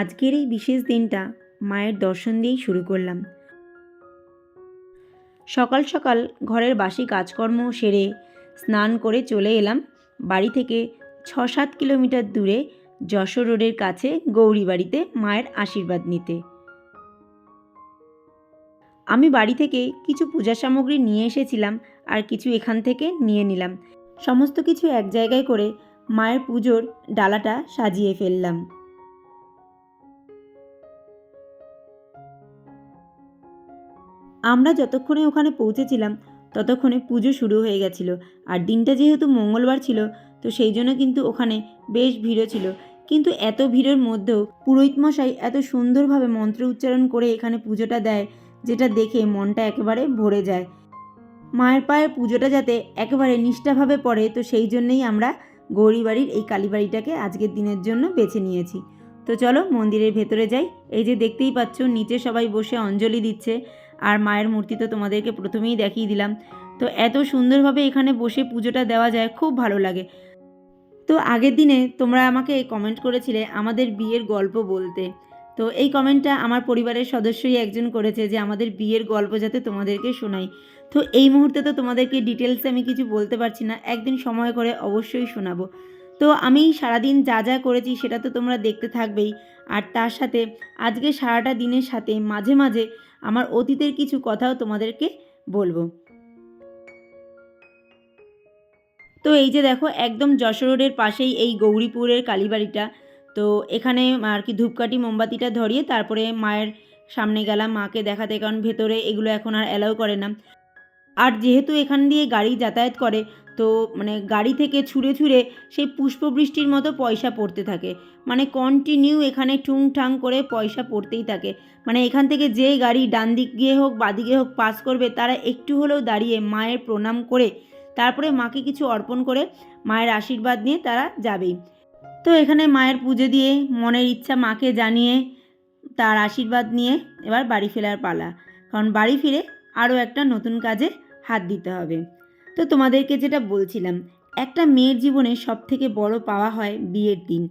আজকের এই বিশেষ দিনটা মায়ের দর্শন দিয়েই শুরু করলাম। সকাল সকাল ঘরের বাসি কাজকর্ম সেরে স্নান করে চলে এলাম বাড়ি থেকে ৬-৭ কিলোমিটার দূরে যশোর রোডের কাছে গৌরীবাড়িতে মায়ের আশীর্বাদ নিতে। আমি বাড়ি থেকে কিছু পূজা সামগ্রী নিয়ে এসেছিলাম আর কিছু এখান থেকে নিয়ে নিলাম। সমস্ত কিছু এক জায়গায় করে মায়ের পুজোর ডালাটা সাজিয়ে ফেললাম। আমরা যতক্ষণে ওখানে পৌঁছেছিলাম ততক্ষণে পুজো শুরু হয়ে গেছিল। আর দিনটা যেহেতু মঙ্গলবার ছিল, তো সেই জন্য কিন্তু ওখানে বেশ ভিড়ও ছিল। কিন্তু এত ভিড়ের মধ্যেও পুরোহিত মশাই এত সুন্দরভাবে মন্ত্র উচ্চারণ করে এখানে পুজোটা দেয়, যেটা দেখে মনটা একেবারে ভরে যায়। মায়ের পায়ের পুজোটা যাতে একেবারে নিষ্ঠাভাবে পড়ে, তো সেই জন্যই আমরা গৌরীবাড়ির এই কালীবাড়িটাকে আজকের দিনের জন্য বেছে নিয়েছি। তো চলো মন্দিরের ভেতরে যাই। এই যে দেখতেই পাচ্ছ নিচে সবাই বসে অঞ্জলি দিচ্ছে, আর মায়ের মূর্তি তো তোমাদেরকে প্রথমেই দেখিয়ে দিলাম। তো এত সুন্দরভাবে এখানে বসে পুজোটা দেওয়া যায়, খুব ভালো লাগে। তো আগের দিনে তোমরা আমাকে কমেন্ট করেছিলে আমাদের বিয়ের গল্প বলতে। তো এই কমেন্টটা আমার পরিবারের সদস্যই একজন করেছে যে আমাদের বিয়ের গল্প যাতে তোমাদেরকে শোনাই। তো এই মুহূর্তে তো তোমাদেরকে ডিটেলসে আমি কিছু বলতে পারছি না, একদিন সময় করে অবশ্যই শোনাবো। তো আমি সারাদিন যা যা করেছি সেটা তো তোমরা দেখতে থাকবেই, আর তার সাথে আজকে সারাটা দিনের সাথে মাঝে মাঝে আমার অতীতের কিছু কথাও তোমাদেরকে বলবো। তো এই যে দেখো একদম যশোর রোডের পাশেই এই গৌরীপুরের কালীবাড়িটা। তো এখানে আর কি ধূপকাঠি মোমবাতিটা ধরিয়ে তারপরে মায়ের সামনে গেলাম মাকে দেখাতে, কারণ ভেতরে এগুলো এখন আর অ্যালাউ করে না। আর যেহেতু এখান দিয়ে গাড়ি যাতায়াত করে, তো মানে গাড়ি থেকে ছুঁড়ে ছুঁড়ে সেই পুষ্পবৃষ্টির মতো পয়সা পড়তে থাকে। মানে কন্টিনিউ এখানে ঠুংঠাং করে পয়সা পড়তেই থাকে। মানে এখান থেকে যে গাড়ি ডান দিক গিয়ে হোক বাদিকে হোক পাস করবে, তারা একটু হলেও দাঁড়িয়ে মায়ের প্রণাম করে তারপরে মাকে কিছু অর্পণ করে মায়ের আশীর্বাদ নিয়ে তারা যাবেই। তো এখানে মায়ের পুজো দিয়ে মনের ইচ্ছা মাকে জানিয়ে তার আশীর্বাদ নিয়ে এবার বাড়ি ফেরার পালা, কারণ বাড়ি ফিরে আরও একটা নতুন কাজে হাত দিতে হবে। তো তোমাদেরকে যেটা বলছিলাম, একটা মেয়ের জীবনে সবথেকে বড় পাওয়া হয় বিয়ের দিন।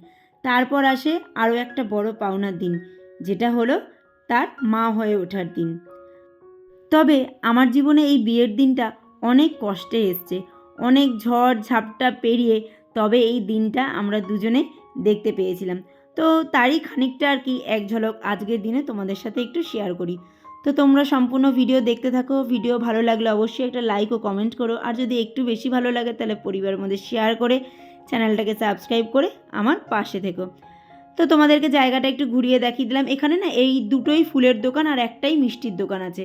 তারপর আসে আরও একটা বড় পাওনার দিন, যেটা হলো তার মা হয়ে ওঠার দিন। তবে আমার জীবনে এই বিয়ের দিনটা অনেক কষ্টে এসছে, অনেক ঝড় ঝাপটা পেরিয়ে তবে এই দিনটা আমরা দুজনে দেখতে পেয়েছিলাম। তো তারই খানিকটা আর কি এক ঝলক আজকের দিনে তোমাদের সাথে একটু শেয়ার করি। তো তোমরা সম্পূর্ণ ভিডিও দেখতে থাকো। ভিডিও ভালো লাগলে অবশ্যই একটা লাইক ও কমেন্ট করো, আর যদি একটু বেশি ভালো লাগে তাহলে পরিবারের মধ্যে শেয়ার করে চ্যানেলটাকে সাবস্ক্রাইব করে আমার পাশে থেকো। তো তোমাদেরকে জায়গাটা একটু ঘুরিয়ে দেখিয়ে দিলাম। এখানে না এই দুটোই ফুলের দোকান আর একটাই মিষ্টির দোকান আছে।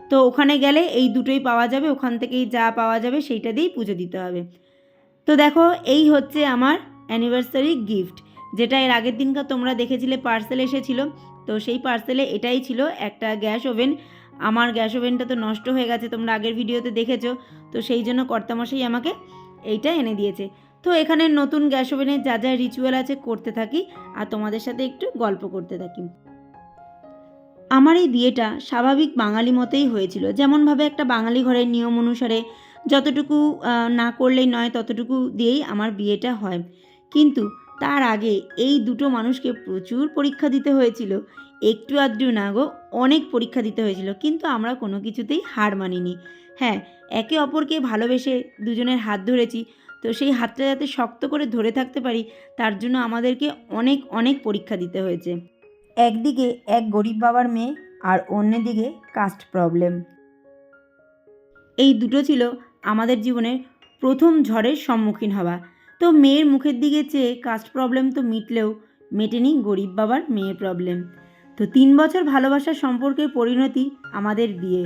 তো ওখানে গেলে এই দুটোই পাওয়া যাবে, ওখান থেকেই যা পাওয়া যাবে সেইটা দিয়েই পুজো দিতে হবে। তো দেখো এই হচ্ছে আমার অ্যানিভার্সারি গিফট, যেটা এর আগের দিনকার তোমরা দেখেছিলে পার্সেল এসেছিল। তো সেই পার্সেলে এটাই ছিল, একটা গ্যাস ওভেন। আমার গ্যাস ওভেনটা তো নষ্ট হয়ে গেছে, তোমরা আগের ভিডিওতে দেখেছো। তো সেই জন্য কর্তামশাই আমাকে এইটা এনে দিয়েছে। তো এখানে নতুন গ্যাস ওভেনের যা যা রিচুয়াল আছে করতে থাকি, আর তোমাদের সাথে একটু গল্প করতে থাকি। আমার এই বিয়েটা স্বাভাবিক বাঙালি মতেই হয়েছিল, যেমনভাবে একটা বাঙালি ঘরের নিয়ম অনুসারে যতটুকু না করলেই নয় ততটুকু দিয়েই আমার বিয়েটা হয়। কিন্তু তার আগে এই দুটো মানুষকে প্রচুর পরীক্ষা দিতে হয়েছিল। একটু আধটু না গো, অনেক পরীক্ষা দিতে হয়েছিল, কিন্তু আমরা কোনো কিছুতেই হার মানিনি। হ্যাঁ, একে অপরকে ভালোবেসে দুজনের হাত ধরেছি। তো সেই হাতটা যাতে শক্ত করে ধরে থাকতে পারি, তার জন্য আমাদেরকে অনেক অনেক পরীক্ষা দিতে হয়েছে। একদিকে এক গরিব বাবার মেয়ে, আর অন্যদিকে কাস্ট প্রবলেম। এই দুটো ছিল আমাদের জীবনের প্রথম ঝড়ের সম্মুখীন হওয়া। তো মেয়ের মুখের দিকে চেয়ে কাস্ট প্রবলেম তো মিটলেও মেটেনি গরিব বাবার মেয়ের প্রবলেম। তো 3 বছর ভালোবাসার সম্পর্কের পরিণতি আমাদের বিয়ে।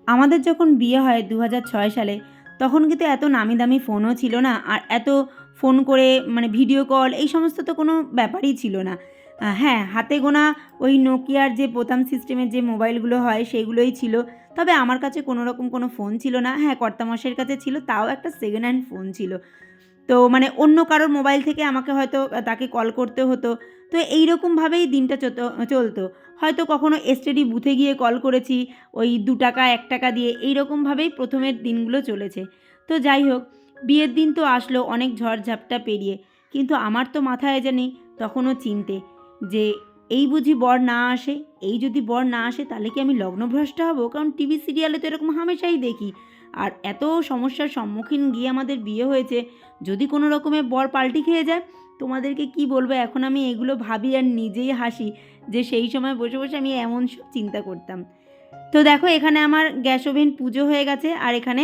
আমাদের যখন বিয়ে হয় 2006 সালে, তখন কিন্তু এত নামি দামি ফোনও ছিল না, আর এত ফোন করে মানে ভিডিও কল এই সমস্ত তো কোনো ব্যাপারই ছিল না। হ্যাঁ, হাতে গোনা ওই নোকিয়ার যে বোতাম সিস্টেমের যে মোবাইলগুলো হয় সেইগুলোই ছিল। তবে আমার কাছে কোনো রকম কোনো ফোন ছিল না। হ্যাঁ, কর্তামশাইয়ের কাছে ছিল, তাও একটা সেকেন্ড হ্যান্ড ফোন ছিল। তো মানে অন্য কারোর মোবাইল থেকে আমাকে হয়তো তাকে কল করতে হতো। তো এই রকমভাবেই দিনটা চলতো। হয়তো কখনো এসটিডি বুথে গিয়ে কল করেছি, ওই 2 টাকা 1 টাকা দিয়ে, এই রকমভাবেই প্রথমের দিনগুলো চলেছে। তো যাই হোক, বিয়ের দিন তো আসলো অনেক ঝড় ঝাপটা পেরিয়ে, কিন্তু আমার তো মাথায় জানি তখনও চিন্তে। যে এই বুঝি বর না আসে, এই যদি বর না আসে তাহলে কি আমি লগ্নভ্রষ্ট হব? কারণ টিভি সিরিয়ালে তো এরকম হামেশাই দেখি। আর এত সমস্যার সম্মুখীন গিয়ে আমাদের বিয়ে হয়েছে, যদি কোনো রকমে বর পাল্টি খেয়ে যায়, তোমাদেরকে কি বলবো, এখন আমি এগুলো ভাবি আর নিজেই হাসি যে সেই সময় বসে বসে আমি এমন সব চিন্তা করতাম। তো দেখো এখানে আমার গ্যাস ওভেন পুজো হয়ে গেছে, আর এখানে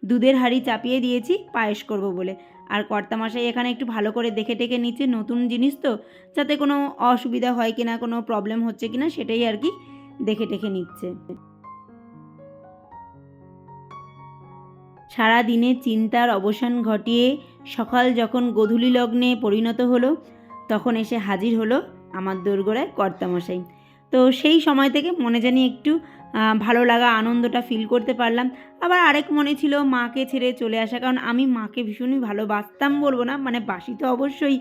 দুধের হাঁড়ি চাপিয়ে দিয়েছি পায়েস করব বলে। আর কর্তামশাই এখানে একটু ভালো করে দেখে টেকে নিচ্ছে, নতুন জিনিস তো, যাতে কোনো অসুবিধা হয় কিনা, কোনো প্রবলেম হচ্ছে কিনা সেটাই আর কি দেখে টেকে নিচ্ছে। সারা দিনের চিন্তার অবসান ঘটিয়ে সকাল যখন গোধূলি লগ্নে পরিণত হলো, তখন এসে হাজির হলো আমার দোরগোড়ায় কর্তামশাই। তো সেই সময় থেকে মনে জানি একটু ভালো লাগা, আনন্দটা ফিল করতে পারলাম। আবার আরেক মনে ছিল মাকে ছেড়ে চলে আসা, কারণ আমি মাকে ভীষণই ভালোবাসতাম বলবো না, মানে বাসি তো অবশ্যই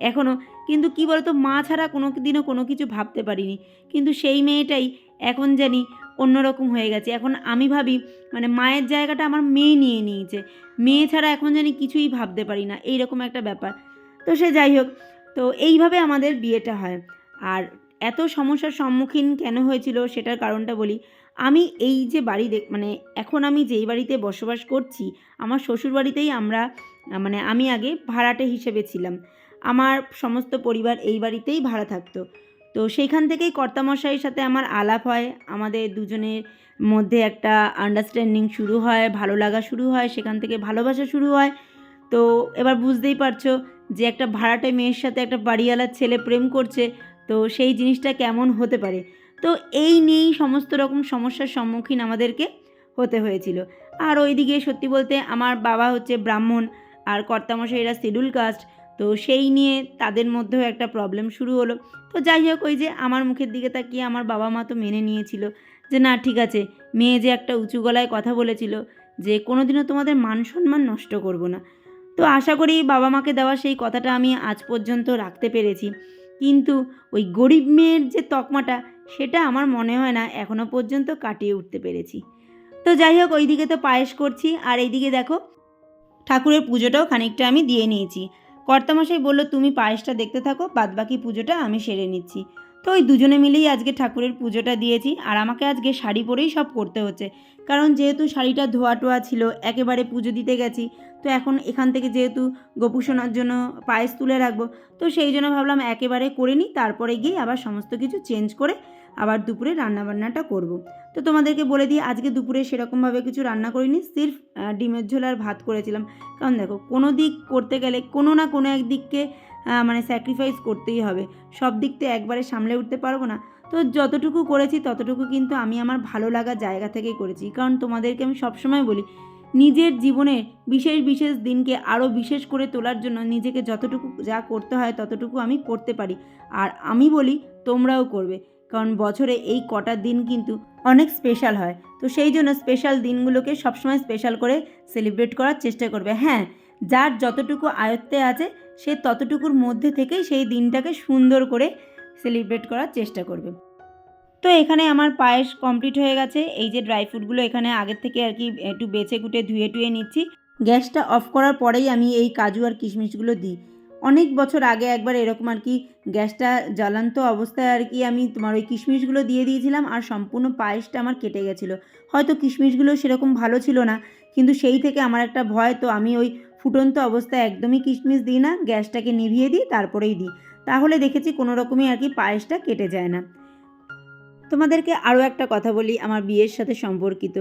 এখনও, কিন্তু কি বলতো, মা ছাড়া কোনো দিনও কোনো কিছু ভাবতে পারিনি। কিন্তু সেই মেয়েটাই এখন জানি অন্যরকম হয়ে গেছে। এখন আমি ভাবি মানে মায়ের জায়গাটা আমার মেয়ে নিয়ে নিয়েছে, মেয়ে ছাড়া এখন জানি কিছুই ভাবতে পারি না, এইরকম একটা ব্যাপার। তো সে যাই হোক, তো এইভাবে আমাদের বিয়েটা হয়। আর এত সমস্যার সম্মুখীন কেন হয়েছিল সেটার কারণটা বলি। আমি এই যে বাড়ি মানে এখন আমি যেই বাড়িতে বসবাস করছি, আমার শ্বশুর বাড়িতেই আমরা মানে আমি আগে ভাড়াটে হিসেবে ছিলাম। আমার সমস্ত পরিবার এই বাড়িতেই ভাড়া থাকতো। তো সেইখান থেকেই কর্তামশাইয়ের সাথে আমার আলাপ হয়, আমাদের দুজনের মধ্যে একটা আন্ডারস্ট্যান্ডিং শুরু হয়, ভালো লাগা শুরু হয়, সেখান থেকে ভালোবাসা শুরু হয়। তো এবার বুঝতেই পারছো যে একটা ভাড়াটে মেয়ের সাথে একটা বাড়িওয়ালার ছেলে প্রেম করছে, তো সেই জিনিসটা কেমন হতে পারে। তো এই নিয়েই সমস্ত রকম সমস্যার সম্মুখীন আমাদেরকে হতে হয়েছিল। আর ওইদিকে সত্যি বলতে আমার বাবা হচ্ছে ব্রাহ্মণ, আর কর্তামশাইরা শিডিউল কাস্ট, তো সেই নিয়ে তাদের মধ্যেও একটা প্রবলেম শুরু হলো। তো যাই হোক, ওই যে আমার মুখের দিকে তাকিয়ে আমার বাবা মা তো মেনে নিয়েছিল যে না ঠিক আছে, মেয়ে যে একটা উঁচু গলায় কথা বলেছিল যে কোনোদিনও তোমাদের মান সম্মান নষ্ট করব না। তো আশা করি বাবা মাকে দেওয়া সেই কথাটা আমি আজ পর্যন্ত রাখতে পেরেছি। কিন্তু ওই গরিব মেয়ের যে তকমাটা, সেটা আমার মনে হয় না এখনও পর্যন্ত কাটিয়ে উঠতে পেরেছি। তো যাই হোক, ওইদিকে তো পায়েস করছি, আর এইদিকে দেখো ঠাকুরের পুজোটাও খানিকটা আমি দিয়ে নিয়েছি। কর্তামশাই বলল তুমি পায়েসটা দেখতে থাকো, বাদবাকি পুজোটা আমি সেরে নিচ্ছি। তো ওই দুজনে মিলেই আজকে ঠাকুরের পুজোটা দিয়েছি। আর আমাকে আজকে শাড়ি পরেই সব করতে হচ্ছে, কারণ যেহেতু শাড়িটা ধোয়া টোয়া ছিল, একেবারে পুজো দিতে গেছি। তো এখন এখান থেকে যেহেতু গোপু সোনার জন্য পায়েস তুলে রাখবো, তো সেই জন্য ভাবলাম একেবারে করে নিই, তারপরে গিয়ে আবার সমস্ত কিছু চেঞ্জ করে আবার দুপুরে রান্নাবান্নাটা করব। তো তোমাদেরকে বলে দিই, আজকে দুপুরে সেরকমভাবে কিছু রান্না করিনি, সির্ফ ডিমের ঝোল আর ভাত করেছিলাম। কারণ দেখো কোনো দিক করতে গেলে কোনো না কোনো এক দিককে মানে স্যাক্রিফাইস করতেই হবে, সব দিক তো একবারে সামলে উঠতে পারবো না। তো যতটুকু করেছি ততটুকু কিন্তু আমি আমার ভালো লাগার জায়গা থেকেই করেছি, কারণ তোমাদেরকে আমি সবসময় বলি নিজের জীবনের বিশেষ বিশেষ দিনকে আরও বিশেষ করে তোলার জন্য নিজেকে যতটুকু যা করতে হয় ততটুকু আমি করতে পারি। আর আমি বলি তোমরাও করবে, কারণ বছরে এই কটা দিন কিন্তু অনেক স্পেশাল হয়। তো সেই জন্য স্পেশাল দিনগুলোকে সবসময় স্পেশাল করে সেলিব্রেট করার চেষ্টা করবে। হ্যাঁ, যার যতটুকু আয়ত্তে আছে সে ততটুকুর মধ্যে থেকেই সেই দিনটাকে সুন্দর করে সেলিব্রেট করার চেষ্টা করবে। তো এখানে আমার পায়েস কমপ্লিট হয়ে গেছে। এই যে ড্রাই ফ্রুটগুলো এখানে আগের থেকে আর কি একটু বেছে কুটে ধুয়ে টুয়ে নিচ্ছি। গ্যাসটা অফ করার পরেই আমি এই কাজু আর কিশমিশগুলো দিই। অনেক বছর আগে একবার এরকম আর কি গ্যাসটা জ্বালান্ত অবস্থায় আর কি আমি তোমার ওই কিশমিশগুলো দিয়ে দিয়েছিলাম, আর সম্পূর্ণ পায়েসটা আমার কেটে গেছিলো। হয়তো কিশমিশগুলো সেরকম ভালো ছিল না, কিন্তু সেই থেকে আমার একটা ভয়, তো আমি ওই ফুটন্ত অবস্থায় একদমই কিশমিশ দিই না, গ্যাসটাকে নিভিয়ে দিই তারপরেই দিই। তাহলে দেখেছি কোনো রকমই আর কি পায়েসটা কেটে যায় না। তোমাদেরকে আরও একটা কথা বলি আমার বিয়ের সাথে সম্পর্কিত।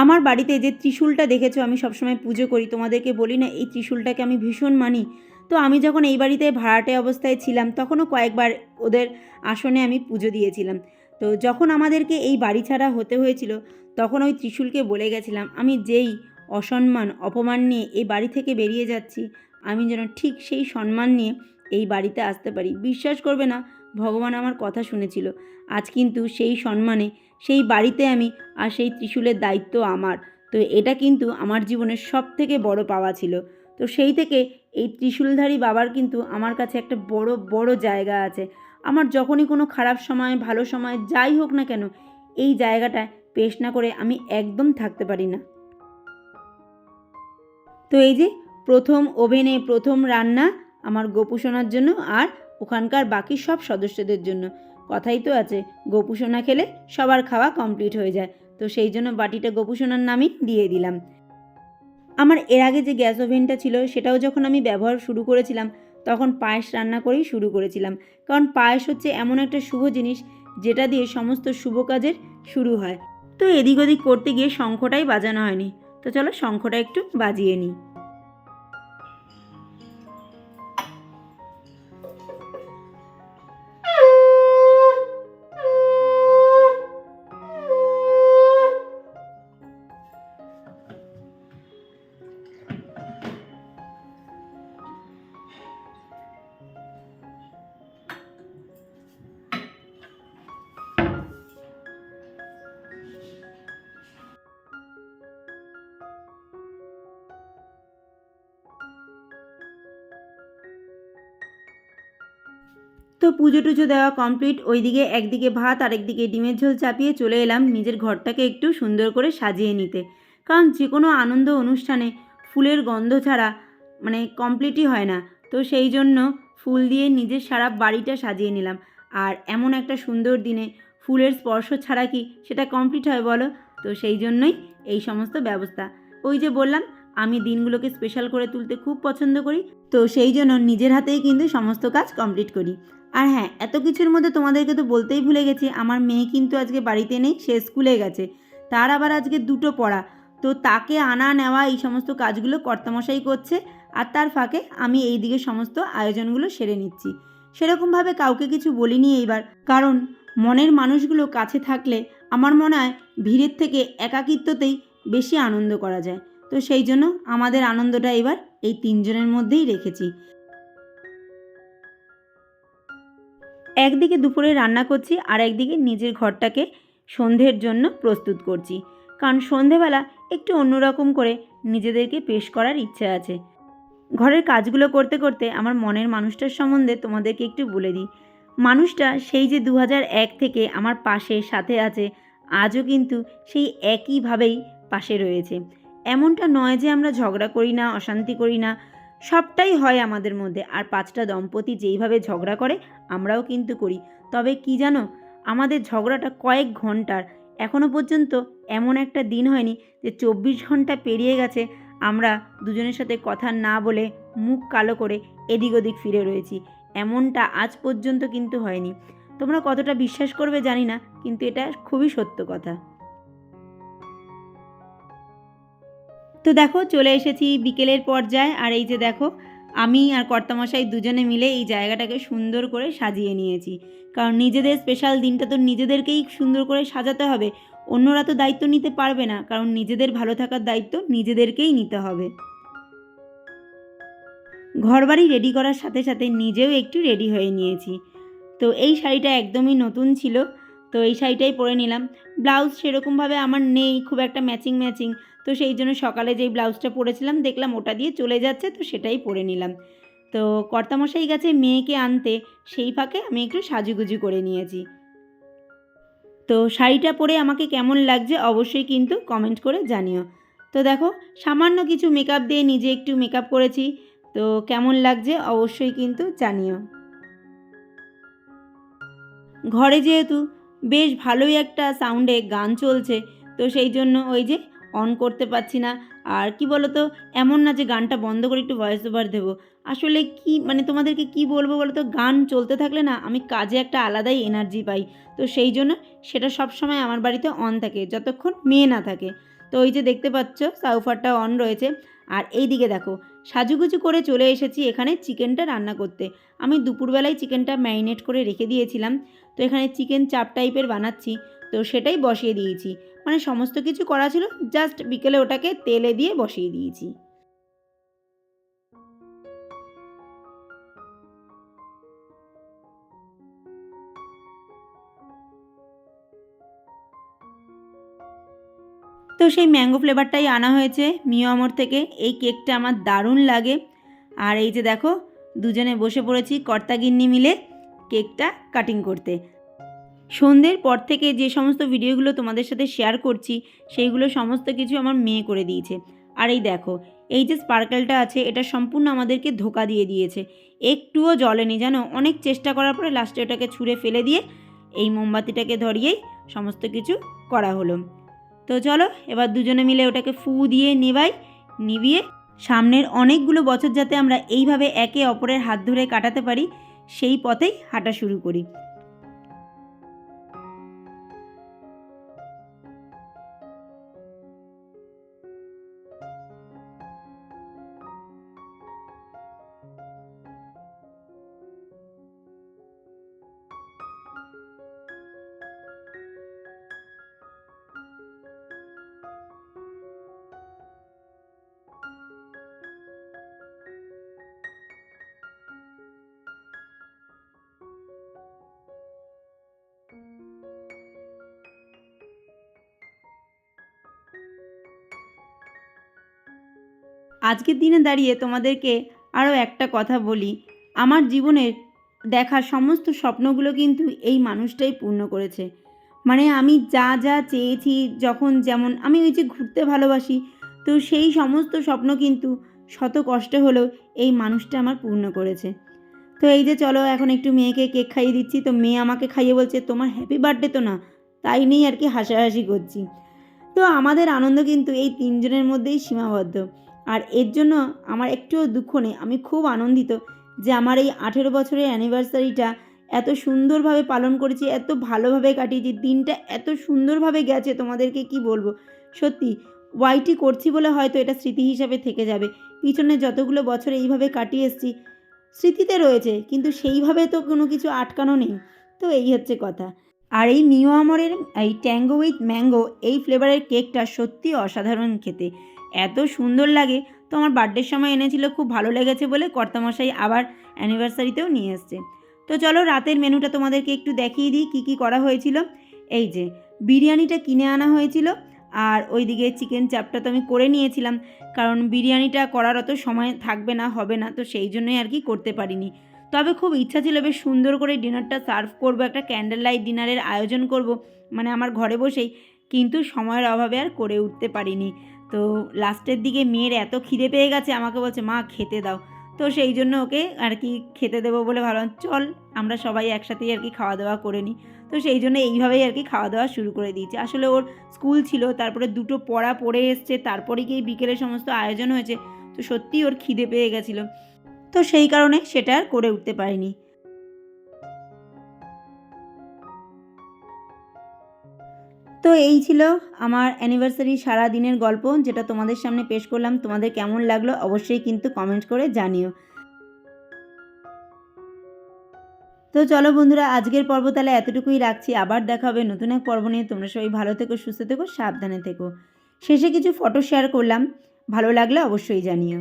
আমার বাড়িতে যে ত্রিশূলটা দেখেছো আমি সবসময় পুজো করি, তোমাদেরকে বলি না এই ত্রিশূলটাকে আমি ভীষণ মানি। তো আমি যখন এই বাড়িতে ভাড়াটে অবস্থায় ছিলাম তখনও কয়েকবার ওদের আসনে আমি পুজো দিয়েছিলাম। তো যখন আমাদেরকে এই বাড়ি ছাড়া হতে হয়েছিল, তখন ওই ত্রিশূলকে বলে গেছিলাম আমি যেই অসম্মান অপমান নিয়ে এই বাড়ি থেকে বেরিয়ে যাচ্ছি, আমি যেন ঠিক সেই সম্মান নিয়ে এই বাড়িতে আসতে পারি। বিশ্বাস করবে না, ভগবান আমার কথা শুনেছিল। আজ কিন্তু সেই সম্মানে সেই বাড়িতে আমি, আর সেই ত্রিশূলের দায়িত্ব আমার। তো এটা কিন্তু আমার জীবনের সবথেকে বড় পাওয়া ছিল। তো সেই থেকে এই ত্রিশূলধারী বাবার কিন্তু আমার কাছে একটা বড় বড় জায়গা আছে। আমার যখনই কোনো খারাপ সময় ভালো সময় যাই হোক না কেন, এই জায়গাটায় পেশ না করে আমি একদম থাকতে পারি না। তো এই যে প্রথম ওভেনে প্রথম রান্না আমার গোপু সোনার জন্য আর ওখানকার বাকি সব সদস্যদের জন্য। কথাই তো আছে, গোপুসোনা খেলে সবার খাওয়া কমপ্লিট হয়ে যায়। তো সেই জন্য বাটিটা গোপুসোনার নামই দিয়ে দিলাম। আমার এর আগে যে গ্যাস ওভেনটা ছিল সেটাও যখন আমি ব্যবহার শুরু করেছিলাম তখন পায়েস রান্না করেই শুরু করেছিলাম, কারণ পায়েস হচ্ছে এমন একটা শুভ জিনিস যেটা দিয়ে সমস্ত শুভ কাজের শুরু হয়। তো এদিক ওদিক করতে গিয়ে শঙ্খটাই বাজানো হয়নি, তো চলো শঙ্খটা একটু বাজিয়ে নিই। তো পুজো টুজো দেওয়া কমপ্লিট, ওইদিকে একদিকে ভাত আর একদিকে ডিমের ঝোল চাপিয়ে চলে এলাম নিজের ঘরটাকে একটু সুন্দর করে সাজিয়ে নিতে, কারণ যে কোনো আনন্দ অনুষ্ঠানে ফুলের গন্ধ ছাড়া মানে কমপ্লিটই হয় না। তো সেই জন্য ফুল দিয়ে নিজের সারা বাড়িটা সাজিয়ে নিলাম। আর এমন একটা সুন্দর দিনে ফুলের স্পর্শ ছাড়া কি সেটা কমপ্লিট হয় বলো? তো সেই জন্যই এই সমস্ত ব্যবস্থা। ওই যে বললাম আমি দিনগুলোকে স্পেশাল করে তুলতে খুব পছন্দ করি, তো সেই জন্য নিজের হাতেই কিন্তু সমস্ত কাজ কমপ্লিট করি। আর হ্যাঁ, এত কিছুর মধ্যে তোমাদেরকে তো বলতেই ভুলে গেছি, আমার মেয়ে কিন্তু আজকে বাড়িতে নেই, সে স্কুলে গেছে। তার আবার আজকে দুটো পড়া, তো তাকে আনা নেওয়া এই সমস্ত কাজগুলো কর্তামশাই করছে, আর তার ফাঁকে আমি এই দিকে সমস্ত আয়োজনগুলো সেরে নিচ্ছি। সেরকমভাবে কাউকে কিছু বলিনি এইবার, কারণ মনের মানুষগুলো কাছে থাকলে আমার মনে হয় ভিড়ের থেকে একাকিত্বতেই বেশি আনন্দ করা যায়। তো সেই জন্য আমাদের আনন্দটা এবার এই তিনজনের মধ্যেই রেখেছি। একদিকে দুপুরে রান্না করছি আর একদিকে নিজের ঘরটাকে সন্ধ্যের জন্য প্রস্তুত করছি, কারণ সন্ধেবেলা একটু অন্যরকম করে নিজেদেরকে পেশ করার ইচ্ছা আছে। ঘরের কাজগুলো করতে করতে আমার মনের মানুষটার সম্বন্ধে তোমাদেরকে একটু বলে দিই। মানুষটা সেই যে 2001 থেকে আমার পাশে সাথে আছে, আজও কিন্তু সেই একইভাবেই পাশে রয়েছে। এমনটা নয় যে আমরা ঝগড়া করি না, অশান্তি করি না, সবটাই হয় আমাদের মধ্যে। আর 5টা দম্পতি যেইভাবে ঝগড়া করে আমরাও কিন্তু করি। তবে কি জানো, আমাদের ঝগড়াটা কয়েক ঘন্টার, এখনও পর্যন্ত এমন একটা দিন হয়নি যে 24 ঘন্টা পেরিয়ে গেছে আমরা দুজনের সাথে কথা না বলে মুখ কালো করে এদিক ওদিক ফিরে রয়েছি। এমনটা আজ পর্যন্ত কিন্তু হয়নি। তোমরা কতটা বিশ্বাস করবে জানি না, কিন্তু এটা খুবই সত্য কথা। তো দেখো চলে এসেছি বিকেলের পর্যায়ে, আর এই যে দেখো আমি আর কর্তামশাই দুজনে মিলে এই জায়গাটাকে সুন্দর করে সাজিয়ে নিয়েছি, কারণ নিজেদের স্পেশাল দিনটা তো নিজেদেরকেই সুন্দর করে সাজাতে হবে। অন্যরা তো দায়িত্ব নিতে পারবে না, কারণ নিজেদের ভালো থাকার দায়িত্ব নিজেদেরকেই নিতে হবে। ঘরবাড়ি রেডি করার সাথে সাথে নিজেও একটু রেডি হয়ে নিয়েছি। তো এই শাড়িটা একদমই নতুন ছিল, তো এই শাড়িটাই পরে নিলাম। ব্লাউজ সেরকমভাবে আমার নেই খুব একটা ম্যাচিং, তো সেই জন্য সকালে যেই ব্লাউজটা পরেছিলাম দেখলাম ওটা দিয়ে চলে যাচ্ছে, তো সেটাই পরে নিলাম। তো কর্তামশাই গেছে মেয়েকে আনতে, সেই ফাঁকে আমি একটু সাজুগুজু করে নিয়েছি। তো শাড়িটা পরে আমাকে কেমন লাগছে অবশ্যই কিন্তু কমেন্ট করে জানিও। তো দেখো সামান্য কিছু মেকআপ দিয়ে নিজে একটু মেকআপ করেছি, তো কেমন লাগছে অবশ্যই কিন্তু জানিও। ঘরে যেহেতু বেশ ভালোই একটা সাউন্ডে গান চলছে, তো সেই জন্য ওই যে অন করতে পারছি না। আর কি বলো তো, এমন না যে গানটা বন্ধ করে একটু ভয়েস ওভার দেবো, আসলে কি মানে তোমাদেরকে কি বলবো বলো তো, গান চলতে থাকলে না আমি কাজে একটা আলাদাই এনার্জি পাই। তো সেই জন্য সেটা সবসময় আমার বাড়িতে অন থাকে যতক্ষণ মেয়ে না থাকে। তো ওই যে দেখতে পাচ্ছ সাউফারটা অন রয়েছে। আর এই দিকে দেখো সাজুগুজু করে চলে এসেছি এখানে চিকেনটা রান্না করতে। আমি দুপুরবেলায় চিকেনটা ম্যারিনেট করে রেখে দিয়েছিলাম, তো এখানে চিকেন চাপ টাইপের বানাচ্ছি, তো সেটাই বসিয়ে দিয়েছি। মানে সমস্ত কিছু করা ছিল, জাস্ট বিকেলে ওটাকে তেলে দিয়ে বসিয়ে দিয়েছি। তো সেই ম্যাঙ্গো ফ্লেভারটাই আনা হয়েছে মিও আমর থেকে। এই কেকটা আমার দারুণ লাগে। আর এই যে দেখো দুজনে বসে পড়েছি কর্তাগিন্নি মিলে কেকটা কাটিং করতে। সন্ধ্যের পর থেকে যে সমস্ত ভিডিওগুলো তোমাদের সাথে শেয়ার করছি সেইগুলো সমস্ত কিছু আমার মেয়ে করে দিয়েছে। আর এই দেখো এই যে স্পার্কেলটা আছে এটা সম্পূর্ণ আমাদেরকে ধোকা দিয়ে দিয়েছে, একটুও জ্বলেনি জানো। অনেক চেষ্টা করার পরে লাস্টে ওটাকে ছুঁড়ে ফেলে দিয়ে এই মোমবাতিটাকে ধরিয়েই সমস্ত কিছু করা হলো। তো চলো এবার দুজনে মিলে ওটাকে ফু দিয়ে নিভিয়ে সামনের অনেকগুলো বছর যাতে আমরা এইভাবে একে অপরের হাত ধরে কাটাতে পারি সেই পথেই হাঁটা শুরু করি। আজকের দিনে দাঁড়িয়ে তোমাদেরকে আরও একটা কথা বলি, আমার জীবনের দেখা সমস্ত স্বপ্নগুলো কিন্তু এই মানুষটাই পূর্ণ করেছে। মানে আমি যা যা চেয়েছি, যখন যেমন আমি ওই যে ঘুরতে ভালোবাসি, তো সেই সমস্ত স্বপ্ন কিন্তু শত কষ্টে হলেও এই মানুষটা আমার পূর্ণ করেছে। তো এই যে চলো এখন একটু মেয়েকে কেক খাইয়ে দিচ্ছি, তো মেয়ে আমাকে খাইয়ে বলছে তোমার হ্যাপি বার্থডে তো না, তাই নিয়েই আর কি হাসাহাসি করছি। তো আমাদের আনন্দ কিন্তু এই তিনজনের মধ্যেই সীমাবদ্ধ, আর এর জন্য আমার একটুও দুঃখ নেই। আমি খুব আনন্দিত যে আমার এই 18 বছরের অ্যানিভার্সারিটা এত সুন্দরভাবে পালন করেছি, এত ভালোভাবে কাটিয়েছি, দিনটা এত সুন্দরভাবে গেছে তোমাদেরকে কি বলবো। সত্যি ওয়াইটি করছি বলে হয়তো এটা স্মৃতি হিসাবে থেকে যাবে। পিছনে যতগুলো বছর এইভাবে কাটিয়ে এসেছি স্মৃতিতে রয়েছে, কিন্তু সেইভাবে তো কোনো কিছু আটকানো নেই। তো এই হচ্ছে কথা। আর এই নিউ আমরের এই ট্যাঙ্গো উইথ ম্যাঙ্গো এই ফ্লেভারের কেকটা সত্যি অসাধারণ খেতে, এত সুন্দর লাগে। তো আমার বার্থডের সময় এনেছিল, খুব ভালো লেগেছে বলে কর্তামশাই আবার অ্যানিভার্সারিতেও নিয়ে এসছে। তো চলো রাতের মেনুটা তোমাদেরকে একটু দেখিয়ে দিই কী কী করা হয়েছিল। এই যে বিরিয়ানিটা কিনে আনা হয়েছিল, আর ওইদিকে চিকেন চাপটা তো আমি করে নিয়েছিলাম, কারণ বিরিয়ানিটা করার অত সময় থাকবে না, হবে না, তো সেই জন্যই আর কি করতে পারিনি। তবে খুব ইচ্ছা ছিল বেশ সুন্দর করে ডিনারটা সার্ভ করবো, একটা ক্যান্ডেল লাইট ডিনারের আয়োজন করব, মানে আমার ঘরে বসেই, কিন্তু সময়ের অভাবে আর করে উঠতে পারিনি। তো লাস্টের দিকে মেয়ের এত খিদে পেয়ে গেছে, আমাকে বলছে মা খেতে দাও। তো সেই জন্য ওকে আর কি খেতে দেবো বলে ভাবলাম চল আমরা সবাই একসাথেই আর কি খাওয়া দাওয়া করে নিই। তো সেই জন্য এইভাবেই আর কি খাওয়া দাওয়া শুরু করে দিয়েছি। আসলে ওর স্কুল ছিল, তারপরে দুটো পড়া পড়ে এসছে, তারপরে গিয়ে বিকেলে সমস্ত আয়োজন হয়েছে, তো সত্যিই ওর খিদে পেয়ে গেছিলো, তো সেই কারণে সেটা আর করে উঠতে পারিনি। তো এই ছিল আমার অ্যানিভার্সারি সারা দিনের গল্প, যেটা তোমাদের সামনে পেশ করলাম। তোমাদের কেমন লাগলো অবশ্যই কিন্তু কমেন্ট করে জানিও। তো চলো বন্ধুরা, আজকের পর্ব তাহলে এতটুকুই রাখছি। আবার দেখা হবে নতুন এক পর্ব নিয়ে। তোমরা সবাই ভালো থেকো, সুস্থ থেকো, সাবধানে থেকো। শেষে কিছু ফটো শেয়ার করলাম, ভালো লাগলে অবশ্যই জানিও।